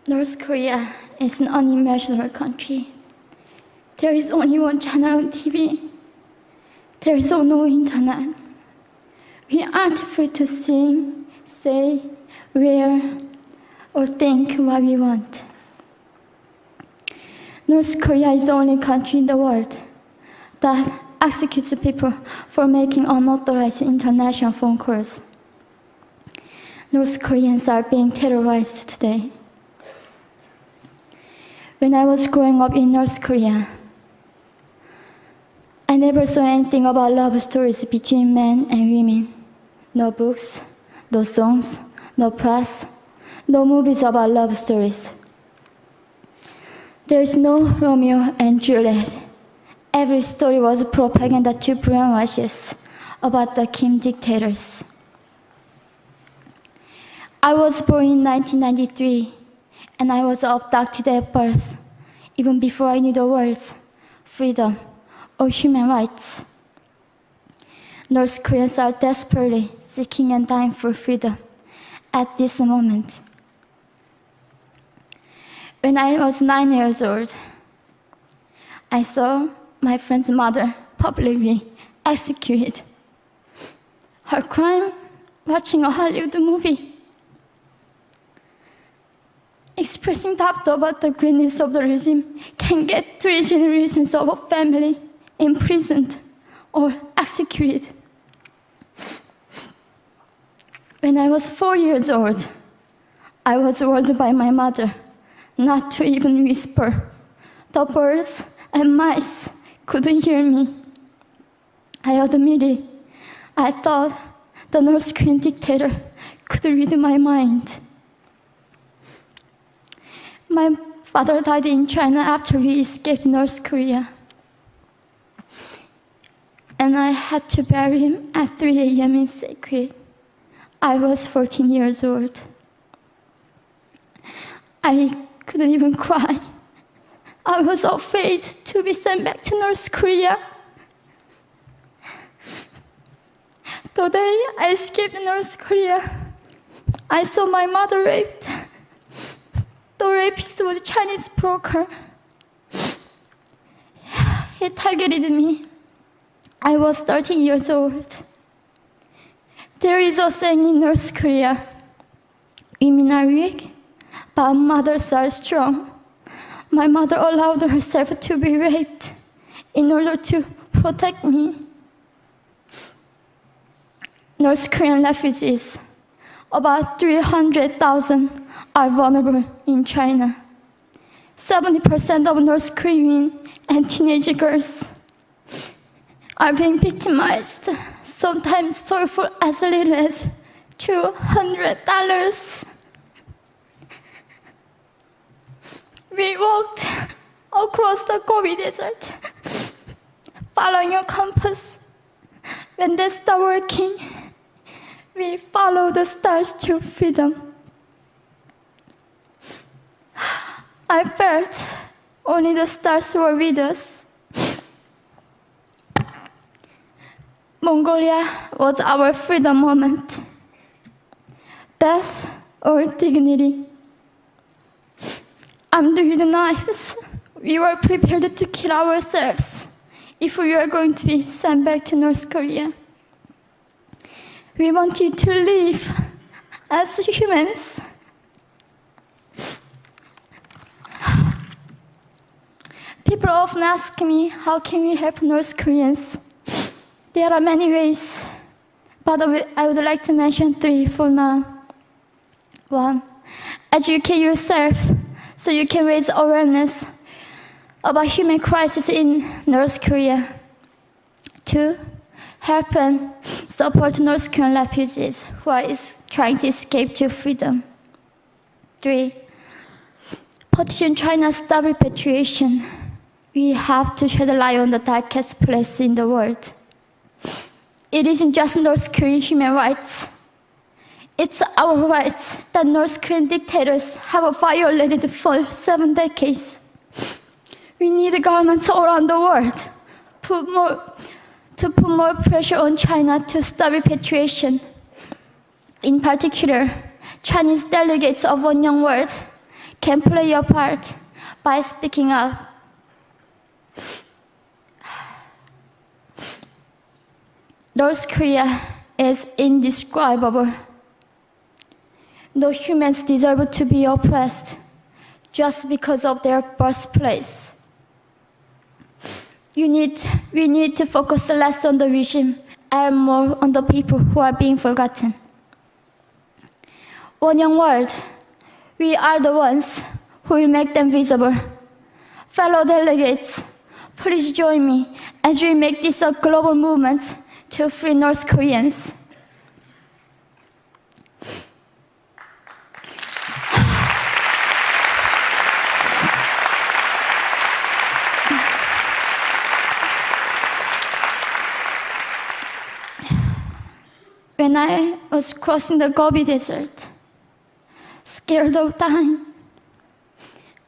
North Korea is an unimaginable country. There is only one channel on TV. There is no internet. We aren't free to sing, say, wear, or think what we want. North Korea is the only country in the world that executes people for making unauthorized international phone calls. North Koreans are being terrorized today. When I was growing up in North Korea, I never saw anything about love stories between men and women. No books, no songs, no press, no movies about love stories. There is no Romeo and Juliet. Every story was propaganda to brainwash us about the Kim dictators. I was born in 1993, and I was abducted at birth, even before I knew the words freedom or human rights. North Koreans are desperately seeking and dying for freedom at this moment. When I was 9 years old, I saw my friend's mother publicly executed. Her crime? Watching a Hollywood movie. Expressing doubt about the greatness of the regime can get 3 generations of a family imprisoned or executed. When I was 4 years old, I was warned by my mother not to even whisper. The birds and mice couldn't hear me. I admitted I thought the North Korean dictator could read my mind. My father died in China after we escaped North Korea. And I had to bury him at 3 a.m. in secret. I was 14 years old. I couldn't even cry. I was afraid to be sent back to North Korea. The day I escaped North Korea, I saw my mother raped. The rapist was a Chinese broker. He targeted me. I was 13 years old. There is a saying in North Korea, women are weak, but mothers are strong. My mother allowed herself to be raped in order to protect me. North Korean refugees, about 300,000, are vulnerable in China. 70% of North Korean and teenage girls are being victimized, sometimes sold for as little as $200. We walked across the Gobi Desert, following a compass. When they stopped working, we followed the stars to freedom. I felt only the stars were with us. Mongolia was our freedom moment. Death or dignity. Armed with knives, we were prepared to kill ourselves if we were going to be sent back to North Korea. We wanted to live as humans. People often ask me, how can we help North Koreans? There are many ways, but I would like to mention 3 for now. 1, educate yourself so you can raise awareness about human crisis in North Korea. 2, help and support North Korean refugees who are trying to escape to freedom. 3, petition China stop repatriation. We have to shed a light on the darkest place in the world. It isn't just North Korean human rights. It's our rights that North Korean dictators have violated for 7 decades. We need governments all around the world to put more pressure on China to stop repatriation. In particular, Chinese delegates of One Young World can play your part by speaking up. North Korea is indescribable. No humans deserve to be oppressed just because of their birthplace. We need to focus less on the regime and more on the people who are being forgotten. One young world, we are the ones who will make them visible. Fellow delegates, please join me as we make this a global movement to free North Koreans. When I was crossing the Gobi Desert, scared of dying,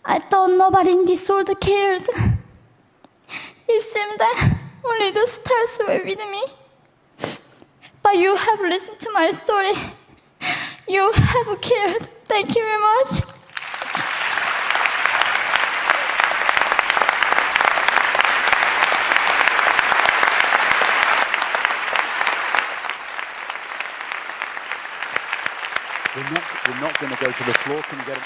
I thought nobody in this world cared. It seemed that only the stars were with me. But you have listened to my story. You have cared. Thank you very much. We're not going to go to the floor. Can you get